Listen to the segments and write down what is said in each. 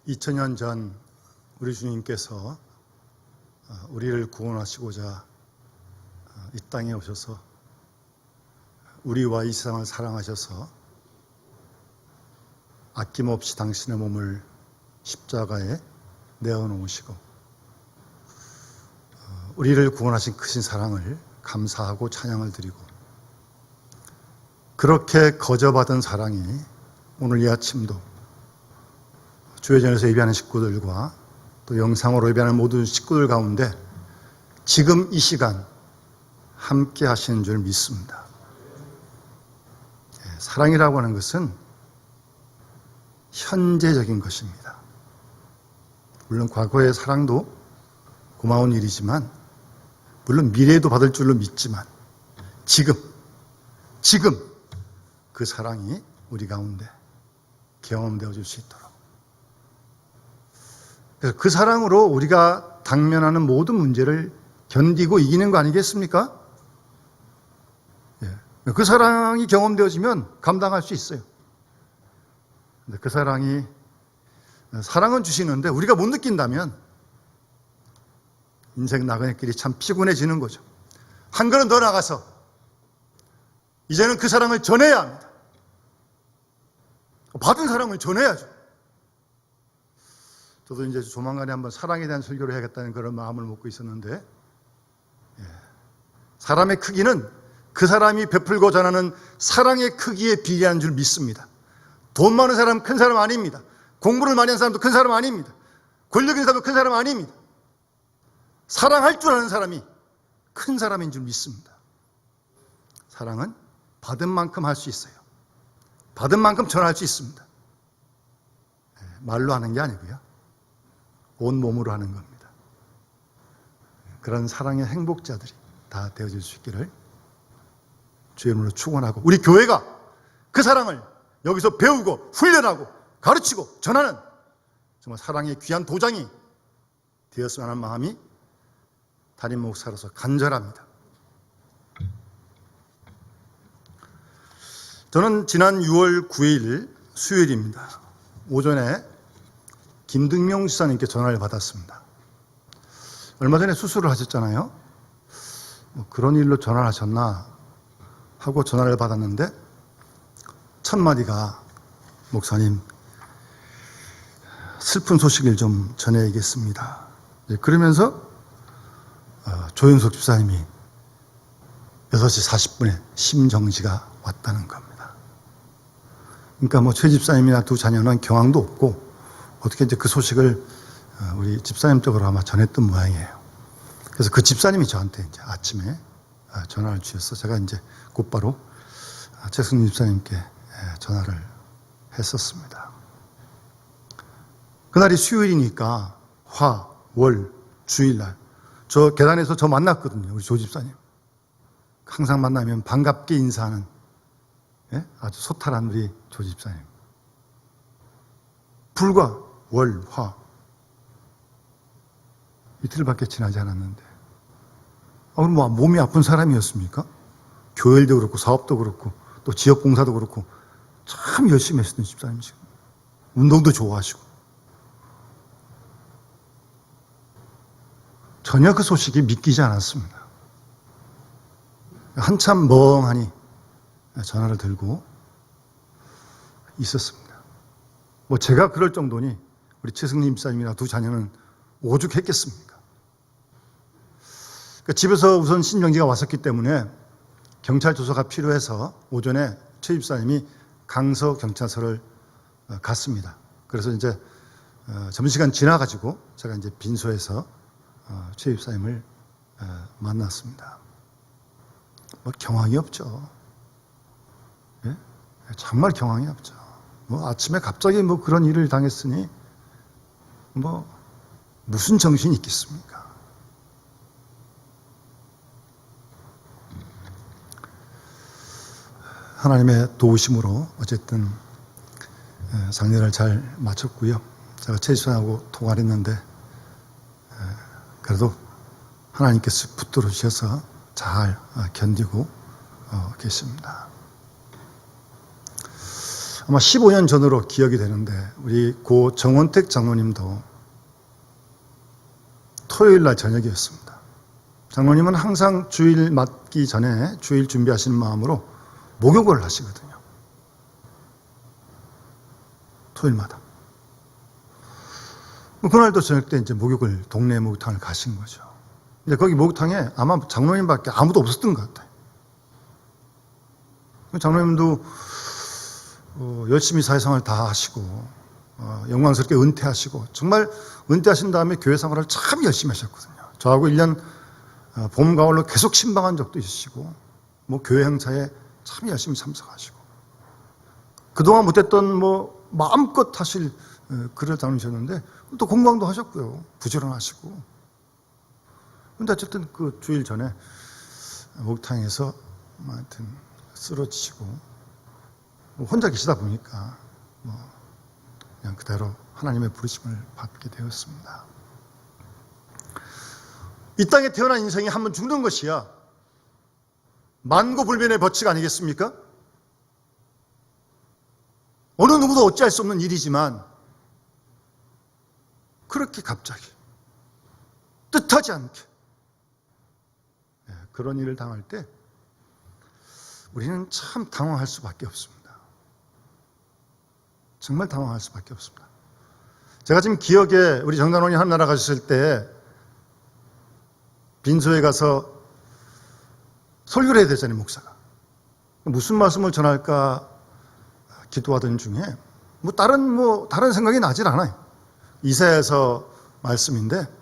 2000년 전 우리 주님께서 우리를 구원하시고자 이 땅에 오셔서 우리와 이 세상을 사랑하셔서 아낌없이 당신의 몸을 십자가에 내어놓으시고 우리를 구원하신 크신 사랑을 감사하고 찬양을 드리고, 그렇게 거저받은 사랑이 오늘 이 아침도 주회전에서 예배하는 식구들과 또 영상으로 예배하는 모든 식구들 가운데 지금 이 시간 함께 하시는 줄 믿습니다. 사랑이라고 하는 것은 현재적인 것입니다. 물론 과거의 사랑도 고마운 일이지만, 물론 미래에도 받을 줄로 믿지만, 지금 그 사랑이 우리 가운데 경험되어질 수 있도록, 그래서 그 사랑으로 우리가 당면하는 모든 문제를 견디고 이기는 거 아니겠습니까? 그 사랑이 경험되어지면 감당할 수 있어요. 근데 그 사랑은 주시는데 우리가 못 느낀다면 인생 나그네길이 참 피곤해지는 거죠. 한 걸음 더 나가서 이제는 그 사랑을 전해야 합니다. 받은 사랑을 전해야죠. 저도 이제 조만간에 한번 사랑에 대한 설교를 해야겠다는 그런 마음을 먹고 있었는데, 사람의 크기는 그 사람이 베풀고 전하는 사랑의 크기에 비례하는 줄 믿습니다. 돈 많은 사람은 큰 사람 아닙니다. 공부를 많이 한 사람도 큰 사람 아닙니다. 권력 있는 사람도 큰 사람 아닙니다. 사랑할 줄 아는 사람이 큰 사람인 줄 믿습니다. 사랑은 받은 만큼 할 수 있어요. 받은 만큼 전할 수 있습니다. 말로 하는 게 아니고요, 온 몸으로 하는 겁니다. 그런 사랑의 행복자들이 다 되어질 수 있기를 주의 이름으로 축원하고, 우리 교회가 그 사랑을 여기서 배우고 훈련하고 가르치고 전하는 정말 사랑의 귀한 도장이 되었으면 하는 마음이 담임 목사로서 간절합니다. 저는 지난 6월 9일 수요일입니다. 오전에 김등명 지사님께 전화를 받았습니다. 얼마 전에 수술을 하셨잖아요. 그런 일로 전화를 하셨나 하고 전화를 받았는데, 첫 마디가 목사님, 슬픈 소식을 좀 전해야겠습니다. 그러면서 조윤석 집사님이 6시 40분에 심정지가 왔다는 겁니다. 그러니까 최 집사님이나 두 자녀는 경황도 없고 어떻게 이제 그 소식을 우리 집사님 쪽으로 아마 전했던 모양이에요. 그래서 그 집사님이 저한테 이제 아침에 전화를 주셔서 제가 이제 곧바로 최승민 집사님께 전화를 했었습니다. 그날이 수요일이니까 화, 월, 주일날 저 계단에서 저 만났거든요. 우리 조 집사님. 항상 만나면 반갑게 인사하는 아주 소탈한 우리 조 집사님. 불과 월, 화 이틀밖에 지나지 않았는데, 그럼 뭐 몸이 아픈 사람이었습니까? 교회도 그렇고 사업도 그렇고 또 지역 봉사도 그렇고 참 열심히 했었던 집사님이시고, 운동도 좋아하시고, 전혀 그 소식이 믿기지 않았습니다. 한참 멍하니 전화를 들고 있었습니다. 제가 그럴 정도니 우리 최승림 집사님이나 두 자녀는 오죽했겠습니까? 집에서 우선 심정지가 왔었기 때문에 경찰 조사가 필요해서 오전에 최 집사님이 강서 경찰서를 갔습니다. 그래서 이제 점심시간 지나가지고 제가 이제 빈소에서 최 집사님을 만났습니다. 경황이 없죠. 예? 정말 경황이 없죠. 아침에 갑자기 그런 일을 당했으니 무슨 정신이 있겠습니까? 하나님의 도우심으로 어쨌든 장례를 잘 마쳤고요. 제가 최 집사님하고 통화를 했는데 그래도 하나님께서 붙들어 주셔서 잘 견디고 계십니다. 아마 15년 전으로 기억이 되는데 우리 고 정원택 장로님도 토요일 날 저녁이었습니다. 장로님은 항상 주일 맞기 전에 주일 준비하시는 마음으로 목욕을 하시거든요. 토요일마다. 그날도 저녁 때 이제 목욕을, 동네 목욕탕을 가신 거죠. 근데 거기 목욕탕에 아마 장로님밖에 아무도 없었던 것 같아요. 장로님도 열심히 사회생활을 다 하시고 영광스럽게 은퇴하시고 정말 은퇴하신 다음에 교회 생활을 참 열심히 하셨거든요. 저하고 1년 봄, 가을로 계속 신방한 적도 있으시고 뭐 교회 행사에 참 열심히 참석하시고 그동안 못했던 뭐 마음껏 하실 그런 장로님이셨는데 또 건강도 하셨고요. 부지런하시고. 근데 어쨌든 그 주일 전에 목욕탕에서 하여튼 쓰러지시고 혼자 계시다 보니까 그냥 그대로 하나님의 부르심을 받게 되었습니다. 이 땅에 태어난 인생이 한 번 죽는 것이야 만고불변의 법칙 아니겠습니까? 어느 누구도 어찌할 수 없는 일이지만 그렇게 갑자기 뜻하지 않게 그런 일을 당할 때 우리는 참 당황할 수밖에 없습니다. 정말 당황할 수밖에 없습니다. 제가 지금 기억에 우리 정단원이 하늘나라 가셨을 때 빈소에 가서 설교를 해야 되잖아요, 목사가. 무슨 말씀을 전할까 기도하던 중에 다른 생각이 나질 않아요. 이사야서 말씀인데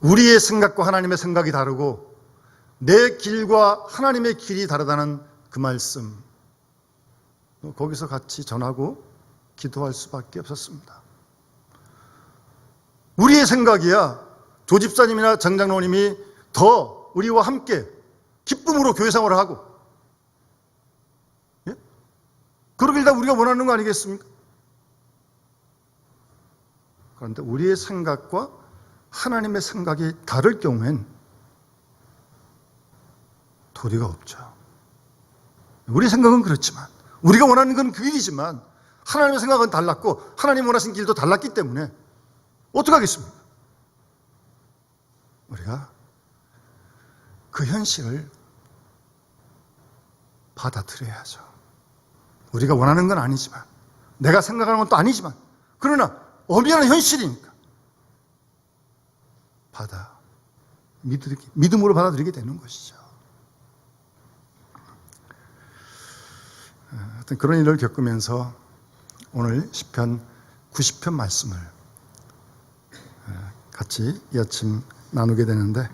우리의 생각과 하나님의 생각이 다르고 내 길과 하나님의 길이 다르다는 그 말씀 거기서 같이 전하고 기도할 수밖에 없었습니다. 우리의 생각이야 조 집사님이나 정 장로님이 더 우리와 함께 기쁨으로 교회 생활을 하고 그러길 다 우리가 원하는 거 아니겠습니까? 그런데 우리의 생각과 하나님의 생각이 다를 경우엔 도리가 없죠. 우리 생각은 그렇지만 우리가 원하는 건 그 일이지만 하나님의 생각은 달랐고 하나님 원하신 길도 달랐기 때문에 어떻게 하겠습니까? 우리가 그 현실을 받아들여야죠. 우리가 원하는 건 아니지만 내가 생각하는 건 또 아니지만 그러나 엄연한 현실이니까 믿음으로 받아들이게 되는 것이죠. 하여튼 그런 일을 겪으면서 오늘 시편 90편 말씀을 같이 이 아침 나누게 되는데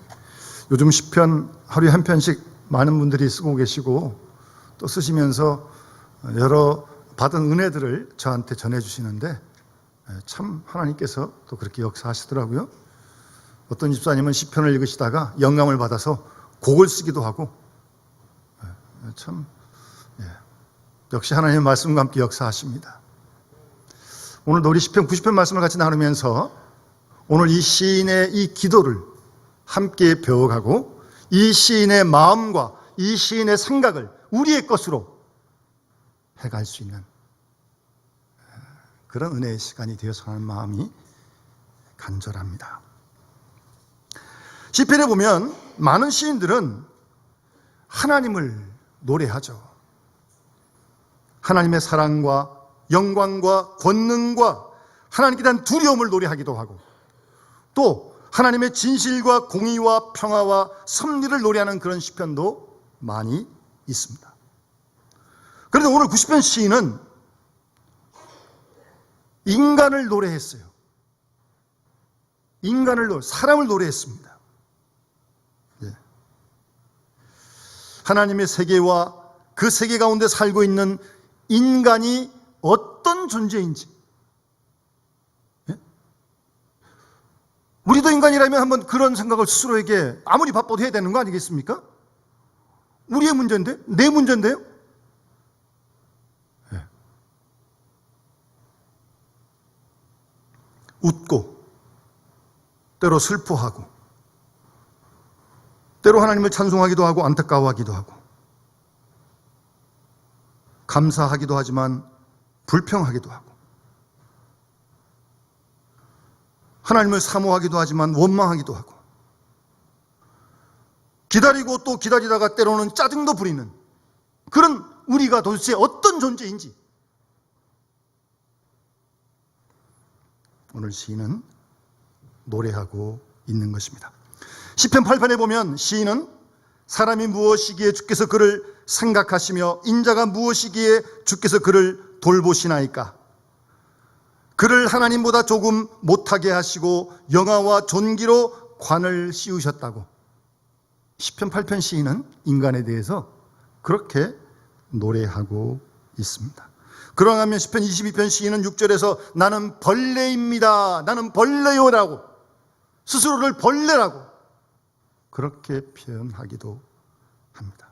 요즘 시편 하루에 한 편씩 많은 분들이 쓰고 계시고 또 쓰시면서 여러 받은 은혜들을 저한테 전해주시는데 참 하나님께서 또 그렇게 역사하시더라고요. 어떤 집사님은 시편을 읽으시다가 영감을 받아서 곡을 쓰기도 하고 참 역시 하나님의 말씀과 함께 역사하십니다. 오늘도 우리 시편 90편 말씀을 같이 나누면서 오늘 이 시인의 이 기도를 함께 배워가고 이 시인의 마음과 이 시인의 생각을 우리의 것으로 해갈 수 있는 그런 은혜의 시간이 되어서 하는 마음이 간절합니다. 시편에 보면 많은 시인들은 하나님을 노래하죠. 하나님의 사랑과 영광과 권능과 하나님께 대한 두려움을 노래하기도 하고 또 하나님의 진실과 공의와 평화와 섭리를 노래하는 그런 시편도 많이 있습니다. 그런데 오늘 90편 시인은 인간을 노래했어요. 사람을 노래했습니다. 하나님의 세계와 그 세계 가운데 살고 있는 인간이 어떤 존재인지 우리도 인간이라면 한번 그런 생각을 스스로에게 아무리 바빠도 해야 되는 거 아니겠습니까? 우리의 문제인데? 내 문제인데요? 웃고 때로 슬퍼하고 때로 하나님을 찬송하기도 하고 안타까워하기도 하고 감사하기도 하지만 불평하기도 하고, 하나님을 사모하기도 하지만 원망하기도 하고, 기다리고 또 기다리다가 때로는 짜증도 부리는 그런 우리가 도대체 어떤 존재인지 오늘 시인은 노래하고 있는 것입니다. 시편 8편에 보면 시인은 사람이 무엇이기에 주께서 그를 생각하시며 인자가 무엇이기에 주께서 그를 돌보시나이까. 그를 하나님보다 조금 못하게 하시고 영화와 존귀로 관을 씌우셨다고. 시편 8편 시인은 인간에 대해서 그렇게 노래하고 있습니다. 그러나 하면 시편 22편 시인은 6절에서 나는 벌레입니다, 나는 벌레요라고, 스스로를 벌레라고 그렇게 표현하기도 합니다.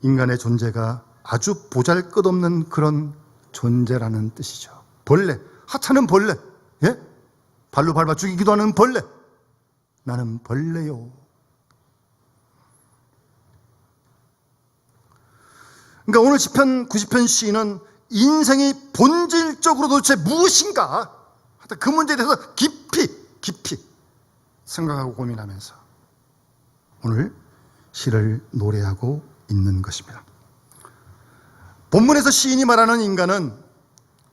인간의 존재가 아주 보잘것없는 그런 존재라는 뜻이죠. 벌레, 하찮은 벌레, 예? 발로 밟아 죽이기도 하는 벌레. 나는 벌레요. 그러니까 오늘 시편 90편 시인은 인생이 본질적으로 도대체 무엇인가, 그 문제에 대해서 깊이 생각하고 고민하면서 오늘 시를 노래하고 있는 것입니다. 본문에서 시인이 말하는 인간은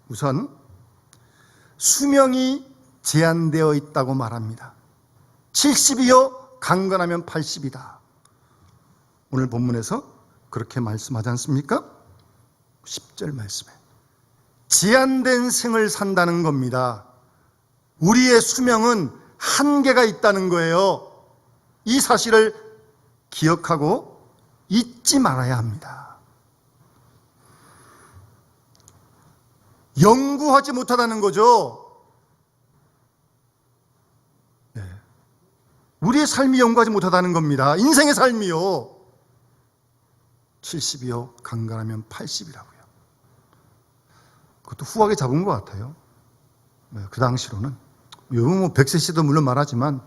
우선 수명이 제한되어 있다고 말합니다. 70이요 강건하면 80이다. 오늘 본문에서 그렇게 말씀하지 않습니까? 10절 말씀에 제한된 생을 산다는 겁니다. 우리의 수명은 한계가 있다는 거예요. 이 사실을 기억하고 잊지 말아야 합니다. 연구하지 못하다는 거죠. 네. 우리의 삶이 연구하지 못하다는 겁니다. 인생의 삶이요. 70이요 강건하면 80이라고요. 그것도 후하게 잡은 것 같아요. 그 당시로는. 요즘 뭐 100세시도 물론 말하지만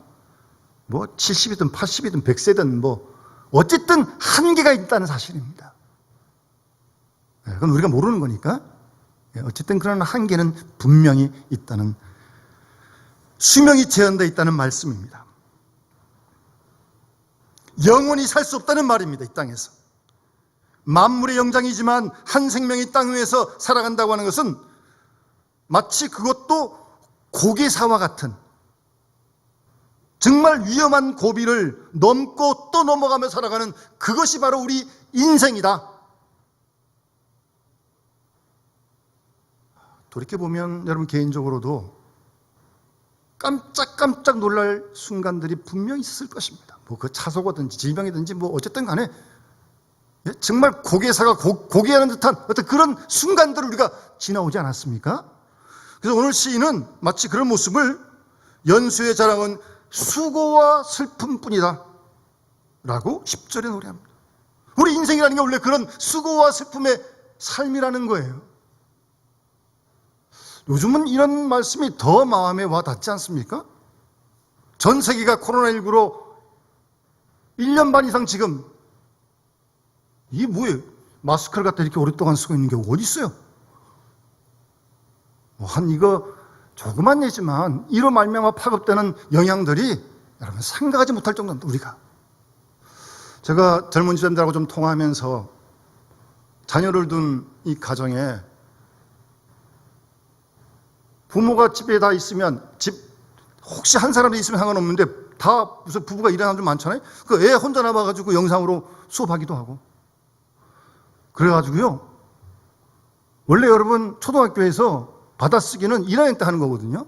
뭐 70이든 80이든 100세든 뭐 어쨌든 한계가 있다는 사실입니다. 그건 우리가 모르는 거니까. 어쨌든 그런 한계는 분명히 있다는, 수명이 제한되어 있다는 말씀입니다. 영원히 살 수 없다는 말입니다. 이 땅에서. 만물의 영장이지만 한 생명이 땅 위에서 살아간다고 하는 것은 마치 그것도 고개사와 같은 정말 위험한 고비를 넘고 또 넘어가며 살아가는 그것이 바로 우리 인생이다. 돌이켜보면 여러분 개인적으로도 깜짝깜짝 놀랄 순간들이 분명히 있을 것입니다. 뭐 그 차소거든지 질병이든지 뭐 어쨌든 간에 정말 고개사가 고개하는 듯한 어떤 그런 순간들을 우리가 지나오지 않았습니까? 그래서 오늘 시인은 마치 그런 모습을 연수의 자랑은 수고와 슬픔뿐이다 라고 10절에 노래합니다. 우리 인생이라는 게 원래 그런 수고와 슬픔의 삶이라는 거예요. 요즘은 이런 말씀이 더 마음에 와 닿지 않습니까? 전 세계가 코로나19로 1년 반 이상 지금 이게 뭐예요? 마스크를 갖다 이렇게 오랫동안 쓰고 있는 게 어디 있어요? 한 이거 조그만 예지만 이로 말미암아 파급되는 영향들이 여러분 생각하지 못할 정도입니다. 우리가. 제가 젊은 집사님들하고 좀 통화하면서 자녀를 둔 이 가정에 부모가 집에 다 있으면 혹시 한 사람이 있으면 상관없는데 다 무슨 부부가 일하는 사람들 많잖아요. 그 애 혼자 남아가지고 영상으로 수업하기도 하고. 그래가지고요. 원래 여러분 초등학교에서 받아쓰기는 1학년 때 하는 거거든요.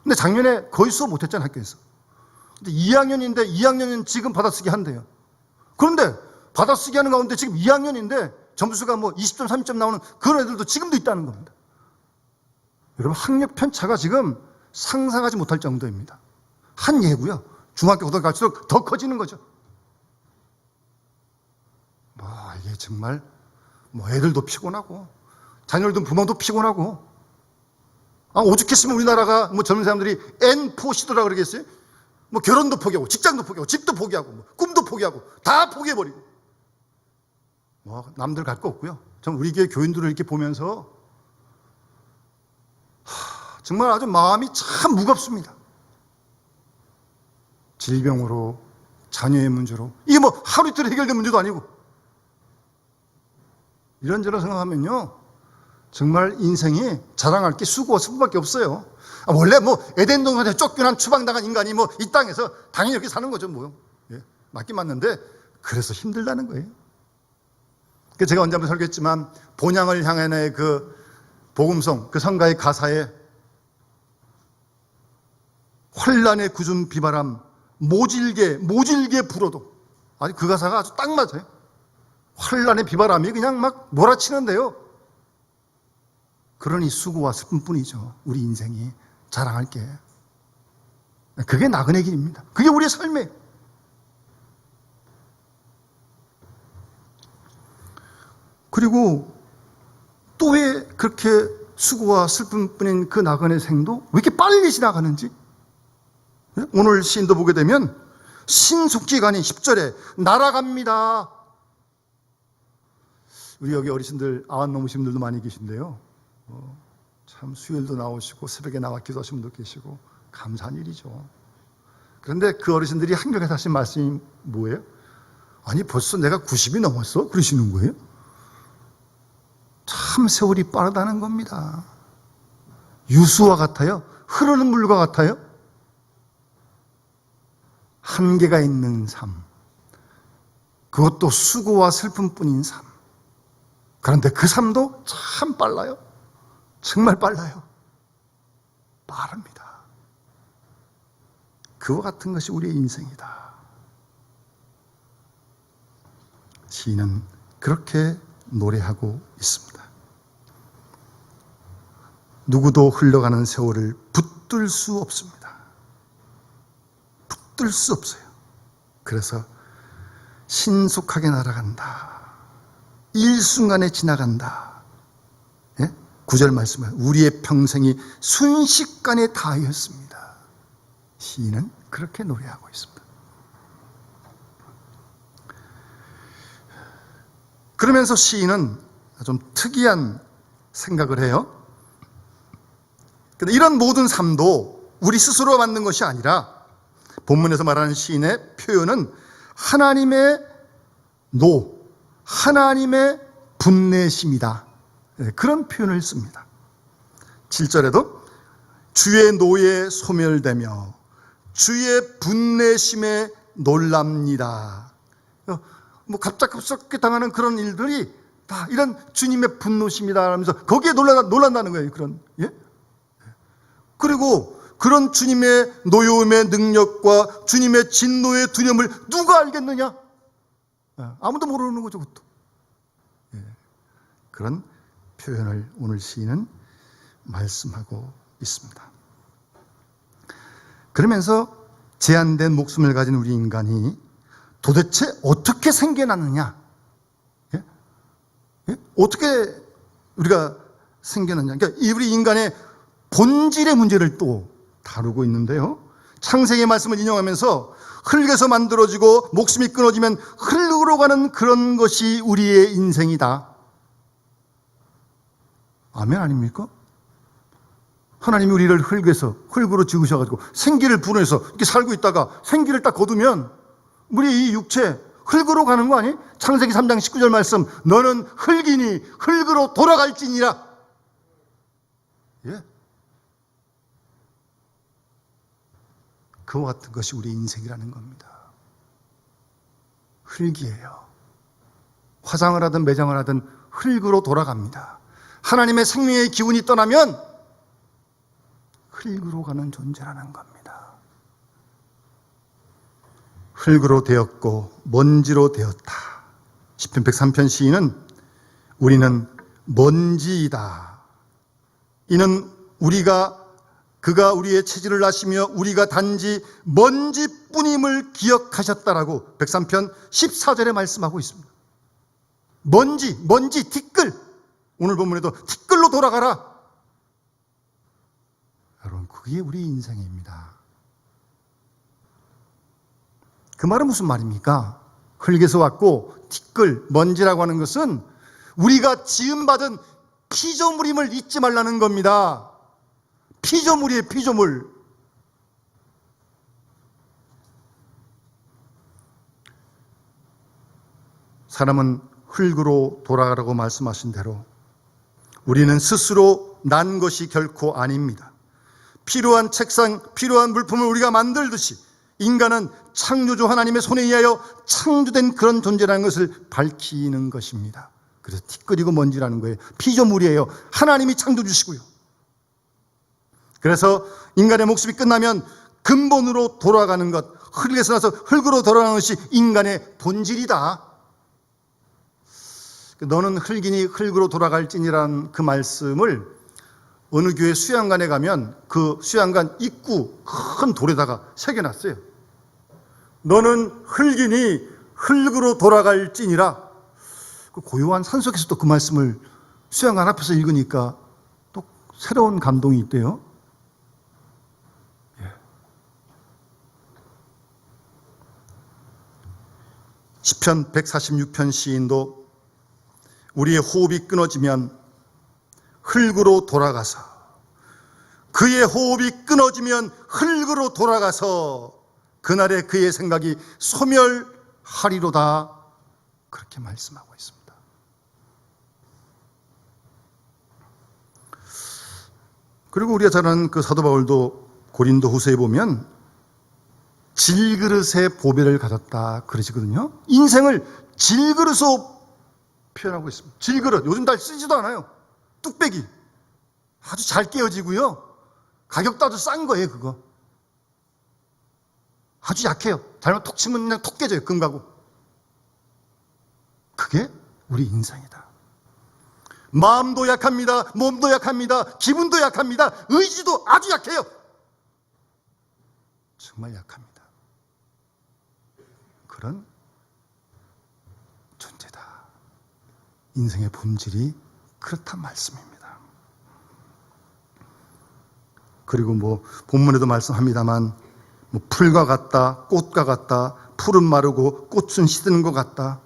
근데 작년에 거의 수업 못했잖아요, 학교에서. 근데 2학년인데 2학년은 지금 받아쓰기 한대요. 그런데 받아쓰기 하는 가운데 지금 2학년인데 점수가 뭐 20점, 30점 나오는 그런 애들도 지금도 있다는 겁니다. 여러분 학력 편차가 지금 상상하지 못할 정도입니다. 한 예고요. 중학교, 고등학교 갈수록 더 커지는 거죠. 이게 정말 애들도 피곤하고 자녀를 둔 부모도 피곤하고 오죽했으면 우리나라가 젊은 사람들이 N4 시도라고 그러겠어요? 결혼도 포기하고 직장도 포기하고 집도 포기하고 꿈도 포기하고 다 포기해버리고 남들 갈 거 없고요. 전 우리 교회 교인들을 이렇게 보면서 정말 아주 마음이 참 무겁습니다. 질병으로, 자녀의 문제로, 이게 뭐 하루 이틀에 해결된 문제도 아니고, 이런저런 생각하면요, 정말 인생이 자랑할 게 수고와 슬픔밖에 없어요. 원래 뭐 에덴 동산에 쫓겨난 추방당한 인간이 뭐 이 땅에서 당연히 이렇게 사는 거죠, 뭐. 예, 맞긴 맞는데 그래서 힘들다는 거예요. 제가 언제 한번 설교했지만 본향을 향한의 그 복음성, 그 성가의 가사에 환란의 굳은 비바람 모질게 불어도, 아주 그 가사가 아주 딱 맞아요. 환란의 비바람이 그냥 막 몰아치는데요, 그러니 수고와 슬픔뿐이죠. 우리 인생이 자랑할 게. 그게 나그네 길입니다. 그게 우리의 삶이에요. 그리고 또 왜 그렇게 수고와 슬픔뿐인 그 나그네 생도 왜 이렇게 빨리 지나가는지, 오늘 시인도 보게 되면 신속기간이 10절에 날아갑니다. 우리 여기 어르신들 90 넘으신 분들도 많이 계신데요, 참 수요일도 나오시고 새벽에 나와 기도하시는 분도 계시고 감사한 일이죠. 그런데 그 어르신들이 한경에서 하신 말씀이 뭐예요? 아니 벌써 내가 90이 넘었어? 그러시는 거예요. 참 세월이 빠르다는 겁니다. 유수와 같아요. 흐르는 물과 같아요. 한계가 있는 삶, 그것도 수고와 슬픔뿐인 삶. 그런데 그 삶도 참 빨라요. 정말 빨라요. 빠릅니다. 그와 같은 것이 우리의 인생이다. 시인은 그렇게 노래하고 있습니다. 누구도 흘러가는 세월을 붙들 수 없습니다. 붙들 수 없어요. 그래서 신속하게 날아간다. 일순간에 지나간다. 예? 9절 말씀은 우리의 평생이 순식간에 다하였습니다. 시인은 그렇게 노래하고 있습니다. 그러면서 시인은 좀 특이한 생각을 해요. 근데 이런 모든 삶도 우리 스스로 만든 것이 아니라 본문에서 말하는 시인의 표현은 하나님의 하나님의 분내심이다. 그런 표현을 씁니다. 7절에도 주의 노에 소멸되며 주의 분내심에 놀랍니다. 뭐 갑작스럽게 당하는 그런 일들이 다 이런 주님의 분노심이다 하면서 거기에 놀란다는 거예요. 그리고 그런 주님의 노여움의 능력과 주님의 진노의 두려움을 누가 알겠느냐? 아무도 모르는 거죠, 그것도. 그런 표현을 오늘 시인은 말씀하고 있습니다. 그러면서 제한된 목숨을 가진 우리 인간이 도대체 어떻게 생겨났느냐? 어떻게 우리가 생겨났냐? 그러니까 우리 인간의 본질의 문제를 또 다루고 있는데요. 창세기의 말씀을 인용하면서 흙에서 만들어지고 목숨이 끊어지면 흙으로 가는 그런 것이 우리의 인생이다. 아멘 아닙니까? 하나님이 우리를 흙으로 지으셔가지고 생기를 불어내서 이렇게 살고 있다가 생기를 딱 거두면 우리 이 육체 흙으로 가는 거 아니? 창세기 3장 19절 말씀, 너는 흙이니 흙으로 돌아갈지니라. 예. 그와 같은 것이 우리 인생이라는 겁니다. 흙이에요. 화장을 하든 매장을 하든 흙으로 돌아갑니다. 하나님의 생명의 기운이 떠나면 흙으로 가는 존재라는 겁니다. 흙으로 되었고 먼지로 되었다. 시편 103편 시인은 우리는 먼지이다. 이는 그가 우리의 체질을 아시며 우리가 단지 먼지뿐임을 기억하셨다라고 103편 14절에 말씀하고 있습니다. 먼지, 티끌. 오늘 본문에도 티끌로 돌아가라. 여러분, 그게 우리 인생입니다. 그 말은 무슨 말입니까? 흙에서 왔고 티끌, 먼지라고 하는 것은 우리가 지음받은 피조물임을 잊지 말라는 겁니다. 피조물이에요, 피조물. 사람은 흙으로 돌아가라고 말씀하신 대로 우리는 스스로 난 것이 결코 아닙니다. 필요한 책상, 필요한 물품을 우리가 만들듯이 인간은 창조주 하나님의 손에 의하여 창조된 그런 존재라는 것을 밝히는 것입니다. 그래서 티끌이고 먼지라는 거예요. 피조물이에요. 하나님이 창조주시고요. 그래서 인간의 목숨이 끝나면 근본으로 돌아가는 것, 흙에서 나서 흙으로 돌아가는 것이 인간의 본질이다. 너는 흙이니 흙으로 돌아갈지니라는 그 말씀을 어느 교회 수양관에 가면 그 수양관 입구 큰 돌에다가 새겨놨어요. 너는 흙이니 흙으로 돌아갈지니라. 그 고요한 산속에서 또 그 말씀을 수양관 앞에서 읽으니까 또 새로운 감동이 있대요. 시편 146편 시인도 우리의 호흡이 끊어지면 흙으로 돌아가서, 그의 호흡이 끊어지면 흙으로 돌아가서 그날에 그의 생각이 소멸하리로다, 그렇게 말씀하고 있습니다. 그리고 우리가 잘 아는 그 사도 바울도 고린도 후서에 보면 질그릇의 보배를 가졌다 그러시거든요. 인생을 질그릇으로 표현하고 있습니다. 질그릇, 요즘 잘 쓰지도 않아요. 뚝배기, 아주 잘 깨어지고요. 가격도 아주 싼 거예요. 그거 아주 약해요. 잘못 톡 치면 그냥 톡 깨져요. 금가고. 그게 우리 인생이다. 마음도 약합니다. 몸도 약합니다. 기분도 약합니다. 의지도 아주 약해요. 정말 약합니다. 그런 존재다. 인생의 본질이 그렇단 말씀입니다. 그리고 본문에도 말씀합니다만 풀과 같다, 꽃과 같다, 풀은 마르고 꽃은 시드는 것 같다.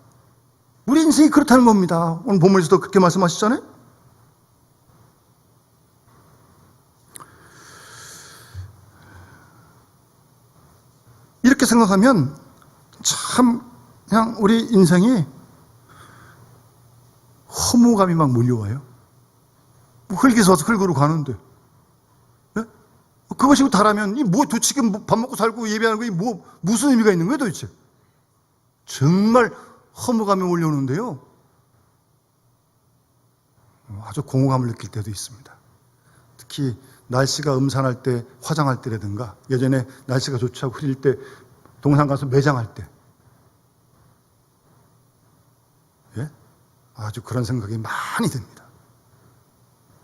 우리 인생이 그렇다는 겁니다. 오늘 본문에서도 그렇게 말씀하시잖아요. 이렇게 생각하면 참 그냥 우리 인생이 허무감이 막 몰려와요. 흙에서 와서 흙으로 가는데, 네? 그것이 다라면 도대체 밥 먹고 살고 예배하는 게 무슨 의미가 있는 거예요 도대체? 정말 허무감이 몰려오는데요, 아주 공허감을 느낄 때도 있습니다. 특히 날씨가 음산할 때, 화장할 때라든가, 예전에 날씨가 좋지 않고 흐릴 때 동산 가서 매장할 때, 예? 아주 그런 생각이 많이 듭니다.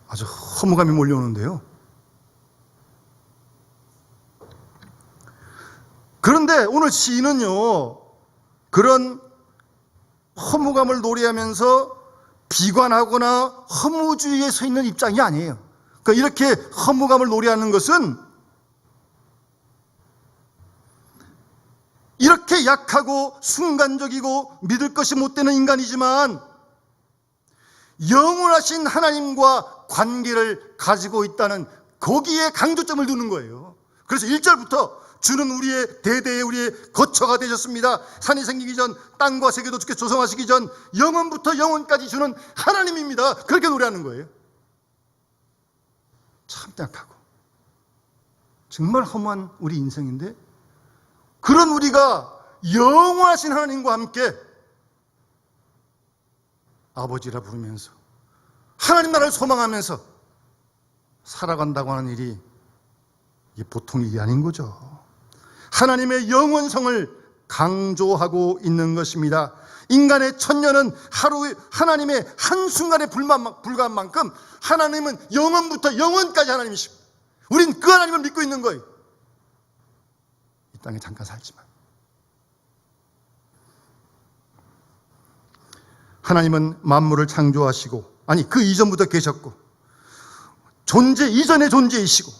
아주 허무감이 몰려오는데요. 그런데 오늘 시인은요, 그런 허무감을 노래하면서 비관하거나 허무주의에 서 있는 입장이 아니에요. 그러니까 이렇게 허무감을 노래하는 것은 이렇게 약하고 순간적이고 믿을 것이 못 되는 인간이지만 영원하신 하나님과 관계를 가지고 있다는 거기에 강조점을 두는 거예요. 그래서 1절부터 주는 우리의 대대의 우리의 거처가 되셨습니다. 산이 생기기 전, 땅과 세계도 주께 조성하시기 전 영원부터 영원까지 주는 하나님입니다. 그렇게 노래하는 거예요. 참 약하고 정말 허무한 우리 인생인데, 그런 우리가 영원하신 하나님과 함께 아버지라 부르면서 하나님 나라를 소망하면서 살아간다고 하는 일이 이게 보통 일이 아닌 거죠. 하나님의 영원성을 강조하고 있는 것입니다. 인간의 천년은 하루 하나님의 한순간에 불과한 만큼 하나님은 영원부터 영원까지 하나님이시고 우린 그 하나님을 믿고 있는 거예요. 이 땅에 잠깐 살지만 하나님은 만물을 창조하시고, 아니 그 이전부터 계셨고 존재 이전의 존재이시고,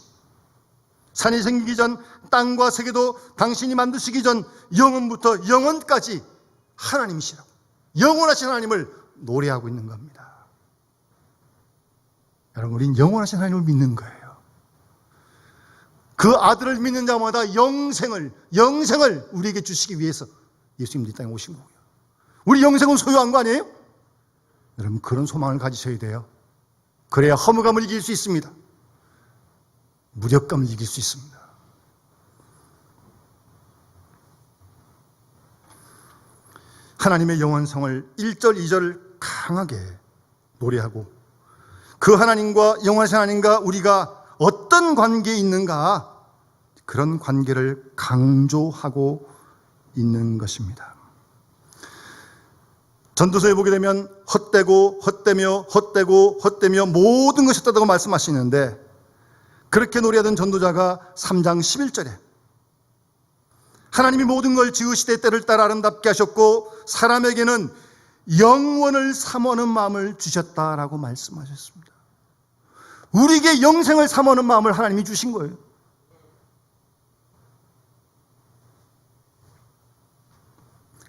산이 생기기 전, 땅과 세계도 당신이 만드시기 전 영원부터 영원까지 하나님이시라고, 영원하신 하나님을 노래하고 있는 겁니다. 여러분, 우린 영원하신 하나님을 믿는 거예요. 그 아들을 믿는 자마다 영생을 우리에게 주시기 위해서 예수님이 이 땅에 오신 거고요. 우리 영생은 소유한 거 아니에요? 여러분, 그런 소망을 가지셔야 돼요. 그래야 허무감을 이길 수 있습니다. 무력감을 이길 수 있습니다. 하나님의 영원성을 1절, 2절 강하게 노래하고 그 하나님과 영원하신 하나님과 우리가 어떤 관계에 있는가, 그런 관계를 강조하고 있는 것입니다. 전도서에 보게 되면 헛되고 헛되며 모든 것이 헛되다고 말씀하시는데, 그렇게 노래하던 전도자가 3장 11절에 하나님이 모든 걸 지으시되 때를 따라 아름답게 하셨고 사람에게는 영원을 사모하는 마음을 주셨다라고 말씀하셨습니다. 우리에게 영생을 사모하는 마음을 하나님이 주신 거예요.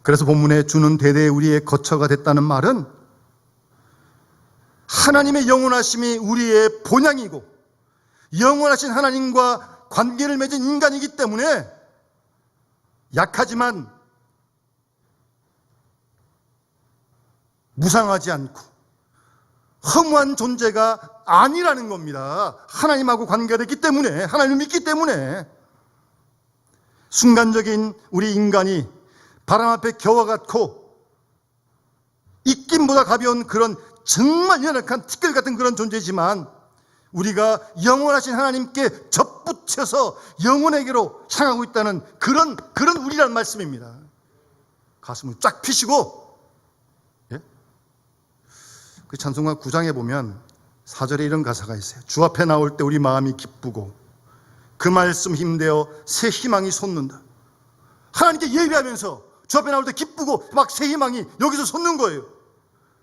그래서 본문에 주는 대대에 우리의 거처가 됐다는 말은 하나님의 영원하심이 우리의 본향이고 영원하신 하나님과 관계를 맺은 인간이기 때문에 약하지만 무상하지 않고 허무한 존재가 아니라는 겁니다. 하나님하고 관계가 됐기 때문에, 하나님을 믿기 때문에. 순간적인 우리 인간이 바람 앞에 겨와 같고 입김보다 가벼운 그런 정말 연약한 티끌 같은 그런 존재지만, 우리가 영원하신 하나님께 접붙여서 영원에게로 향하고 있다는 그런 우리란 말씀입니다. 가슴을 쫙 펴시고, 예? 그 찬송가 9장에 보면 4절에 이런 가사가 있어요. 주 앞에 나올 때 우리 마음이 기쁘고 그 말씀 힘대어 새 희망이 솟는다. 하나님께 예배하면서 주 앞에 나올 때 기쁘고 막 새 희망이 여기서 솟는 거예요.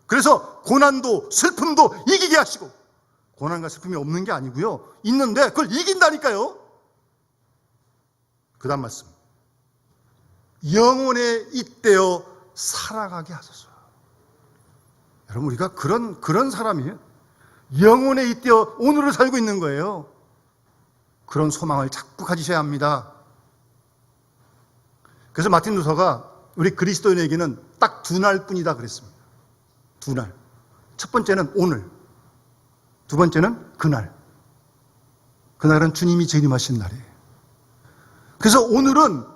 그래서 고난도 슬픔도 이기게 하시고, 고난과 슬픔이 없는 게 아니고요, 있는데 그걸 이긴다니까요. 그 다음 말씀, 영혼에 잇대어 살아가게 하소서. 여러분, 우리가 그런 사람이에요. 영혼에 잇대어 오늘을 살고 있는 거예요. 그런 소망을 자꾸 가지셔야 합니다. 그래서 마틴 루터가 우리 그리스도인에게는 딱 2날 뿐이다 그랬습니다. 2날. 첫 번째는 오늘, 두 번째는 그날. 그날은 주님이 재림하신 날이에요. 그래서 오늘은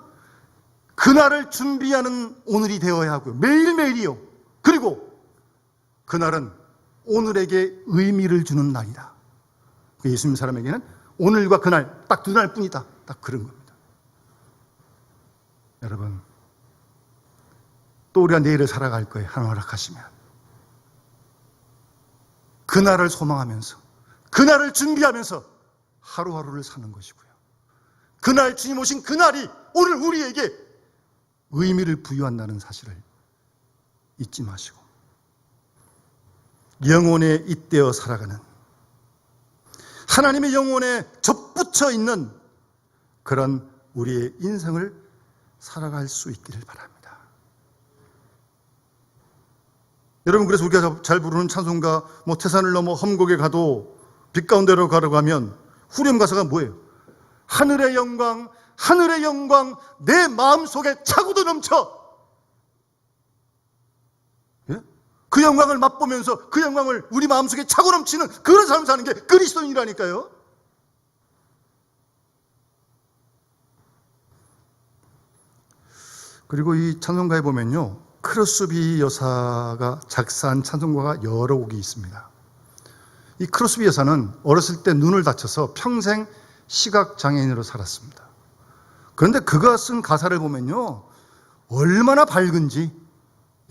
그날을 준비하는 오늘이 되어야 하고요. 매일매일이요. 그리고 그날은 오늘에게 의미를 주는 날이다. 예수 믿는 사람에게는 오늘과 그날 딱 2날 뿐이다. 딱 그런 겁니다. 여러분, 또 우리가 내일을 살아갈 거예요. 하나님 허락하시면. 그날을 소망하면서, 그날을 준비하면서 하루하루를 사는 것이고요. 그날 주님 오신 그날이 오늘 우리에게 의미를 부여한다는 사실을 잊지 마시고, 영혼에 잇대어 살아가는, 하나님의 영혼에 접붙여 있는 그런 우리의 인생을 살아갈 수 있기를 바랍니다. 여러분, 그래서 우리가 잘 부르는 찬송가, 태산을 넘어 험곡에 가도 빛 가운데로 가려고 하면 후렴 가사가 뭐예요? 하늘의 영광, 하늘의 영광, 내 마음속에 차고도 넘쳐. 예? 그 영광을 맛보면서 그 영광을 우리 마음속에 차고 넘치는 그런 삶을 사는 게 그리스도인이라니까요. 그리고 이 찬송가에 보면요, 크로스비 여사가 작사한 찬송가가 여러 곡이 있습니다. 이 크로스비 여사는 어렸을 때 눈을 다쳐서 평생 시각장애인으로 살았습니다. 그런데 그가 쓴 가사를 보면요, 얼마나 밝은지,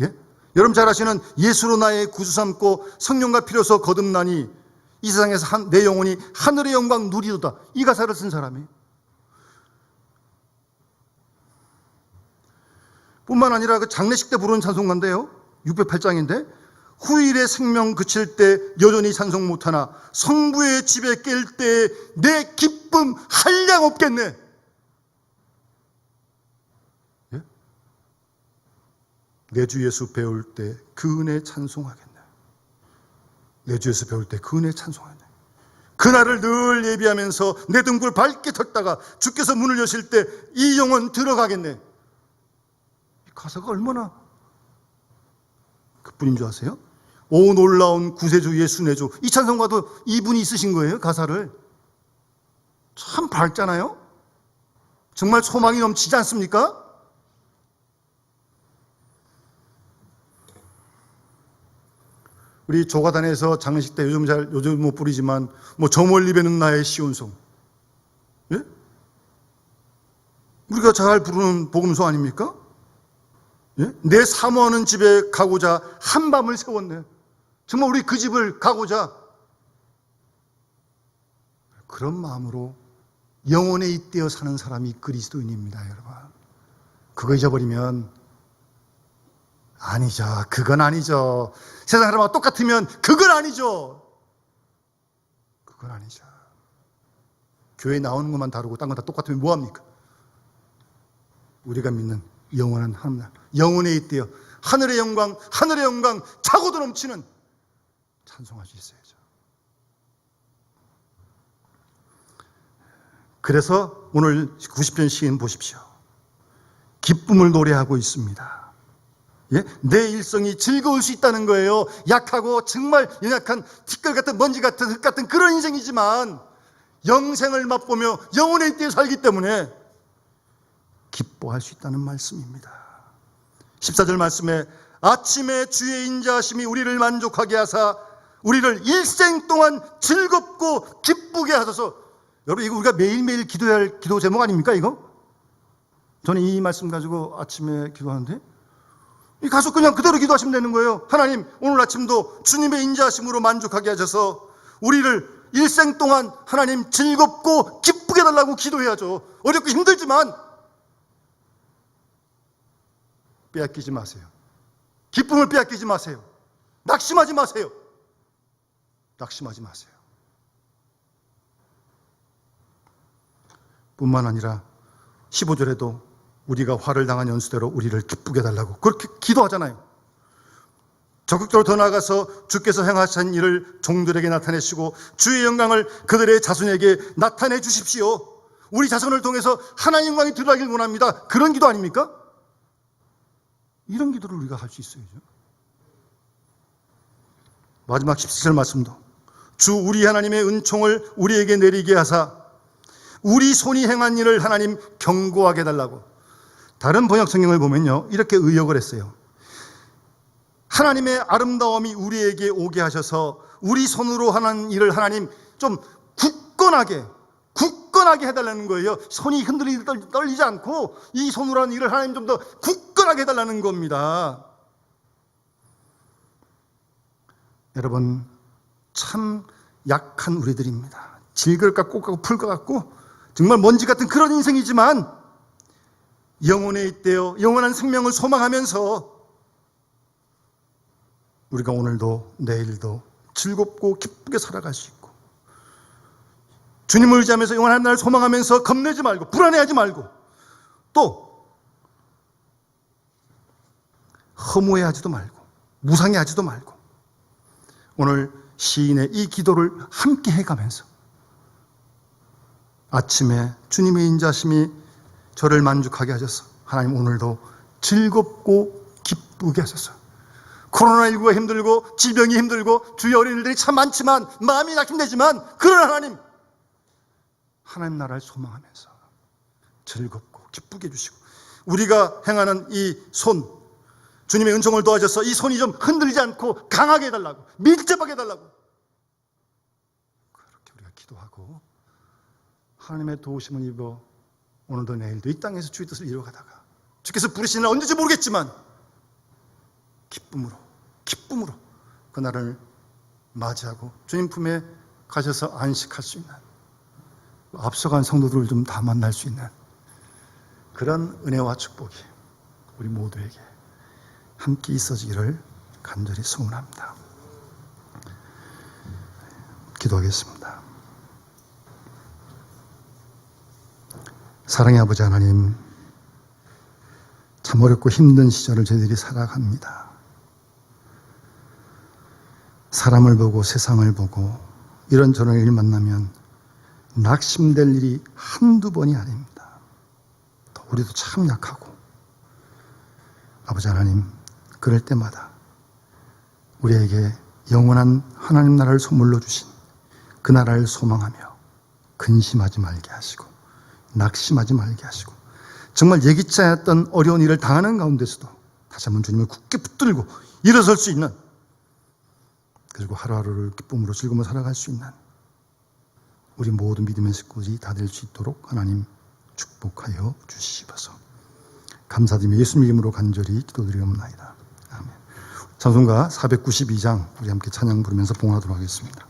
예? 여러분 잘 아시는 예수로 나의 구주 삼고 성령과 피로서 거듭나니 이 세상에서 내 영혼이 하늘의 영광 누리도다, 이 가사를 쓴 사람이. 뿐만 아니라 그 장례식 때 부르는 찬송가인데요, 608장인데 후일의 생명 그칠 때 여전히 찬송 못하나 성부의 집에 깰 때 내 기쁨 한량 없겠네. 예? 내 주 예수 배울 때 그 은혜 찬송하겠네. 내 주 예수 배울 때 그 은혜 찬송하겠네. 그날을 늘 예비하면서 내 등불 밝게 털다가 주께서 문을 여실 때 이 영혼 들어가겠네. 이 가사가 얼마나 그뿐인 줄 아세요? 오 놀라운 구세주 예수 내 주. 이 찬송가도 이분이 있으신 거예요. 가사를. 참 밝잖아요. 정말 소망이 넘치지 않습니까? 우리 조가단에서 장례식 때 요즘 못 부르지만 저 멀리 뵈는 나의 시온송. 예? 우리가 잘 부르는 복음소 아닙니까? 예? 내 사모하는 집에 가고자 한밤을 세웠네. 정말 우리 그 집을 가고자. 그런 마음으로 영혼에 잇대어 사는 사람이 그리스도인입니다, 여러분. 그거 잊어버리면 아니죠. 그건 아니죠. 세상 사람하고 똑같으면 그건 아니죠. 그건 아니죠. 교회 나오는 것만 다르고 딴 건 다 똑같으면 뭐합니까? 우리가 믿는 영원한 하나님, 영혼에 잇대어 하늘의 영광 차고도 넘치는 찬송할 수 있어야죠. 그래서 오늘 90편 시인 보십시오. 기쁨을 노래하고 있습니다. 예? 내 일성이 즐거울 수 있다는 거예요. 약하고 정말 연약한 티끌 같은 먼지 같은 흙 같은 그런 인생이지만 영생을 맛보며 영혼에 잇대어 살기 때문에 기뻐할 수 있다는 말씀입니다. 14절 말씀에 아침에 주의 인자하심이 우리를 만족하게 하사 우리를 일생 동안 즐겁고 기쁘게 하소서. 여러분, 이거 우리가 매일매일 기도해야 할 기도 제목 아닙니까, 이거? 저는 이 말씀 가지고 아침에 기도하는데, 이 가서 그냥 그대로 기도하시면 되는 거예요. 하나님, 오늘 아침도 주님의 인자하심으로 만족하게 하셔서 우리를 일생 동안 하나님 즐겁고 기쁘게 해달라고 기도해야죠. 어렵고 힘들지만 빼앗기지 마세요. 기쁨을 빼앗기지 마세요. 낙심하지 마세요. 낙심하지 마세요. 뿐만 아니라 15절에도 우리가 화를 당한 연수대로 우리를 기쁘게 해달라고 그렇게 기도하잖아요. 적극적으로 더 나아가서 주께서 행하신 일을 종들에게 나타내시고 주의 영광을 그들의 자손에게 나타내 주십시오. 우리 자손을 통해서 하나님 영광이 드러나길 원합니다. 그런 기도 아닙니까? 이런 기도를 우리가 할 수 있어야죠. 마지막 17절 말씀도 주 우리 하나님의 은총을 우리에게 내리게 하사 우리 손이 행한 일을 하나님 경고하게 해달라고. 다른 번역 성경을 보면요, 이렇게 의역을 했어요. 하나님의 아름다움이 우리에게 오게 하셔서 우리 손으로 하는 일을 하나님 좀 굳건하게 해달라는 거예요. 손이 떨리지 않고 이 손으로 하는 일을 하나님 좀 더 굳건하게 해달라는 겁니다. 여러분, 참 약한 우리들입니다. 질것 같고 꽃 같고 풀 것 같고 정말 먼지 같은 그런 인생이지만 영혼에 잇대어 영원한 생명을 소망하면서 우리가 오늘도 내일도 즐겁고 기쁘게 살아갈 수 있고 주님을 의지하면서 영원한 날을 소망하면서 겁내지 말고 불안해하지 말고 또 허무해하지도 말고 무상해하지도 말고 오늘 시인의 이 기도를 함께 해가면서 아침에 주님의 인자심이 저를 만족하게 하셔서 하나님 오늘도 즐겁고 기쁘게 하셔서 코로나19가 힘들고 질병이 힘들고 주위에 어린 일들이 참 많지만 마음이 낙심되지만 그러나 하나님 나라를 소망하면서 즐겁고 기쁘게 해주시고 우리가 행하는 이 손 주님의 은총을 도와줘서 이 손이 좀 흔들리지 않고 강하게 해달라고 밀접하게 해달라고 그렇게 우리가 기도하고 하나님의 도우심을 입어 오늘도 내일도 이 땅에서 주의 뜻을 이루어가다가 주께서 부르시는 날 언제인지 모르겠지만 기쁨으로 그날을 맞이하고 주님 품에 가셔서 안식할 수 있는 앞서간 성도들을 좀 다 만날 수 있는 그런 은혜와 축복이 우리 모두에게 함께 있어지기를 간절히 소원합니다. 기도하겠습니다. 사랑의 아버지 하나님, 참 어렵고 힘든 시절을 저희들이 살아갑니다. 사람을 보고 세상을 보고 이런저런 일을 만나면 낙심될 일이 한두 번이 아닙니다. 또 우리도 참 약하고 아버지 하나님, 그럴 때마다 우리에게 영원한 하나님 나라를 선물로 주신 그 나라를 소망하며 근심하지 말게 하시고 낙심하지 말게 하시고 정말 예기치 않았던 어려운 일을 당하는 가운데서도 다시 한번 주님을 굳게 붙들고 일어설 수 있는, 그리고 하루하루를 기쁨으로 즐거움으로 살아갈 수 있는 우리 모든 믿음의 식구들이 다 될 수 있도록 하나님 축복하여 주시옵소서. 감사드리며 예수님 이름으로 간절히 기도드리옵나이다. 아멘. 찬송가 492장 우리 함께 찬양 부르면서 봉헌하도록 하겠습니다.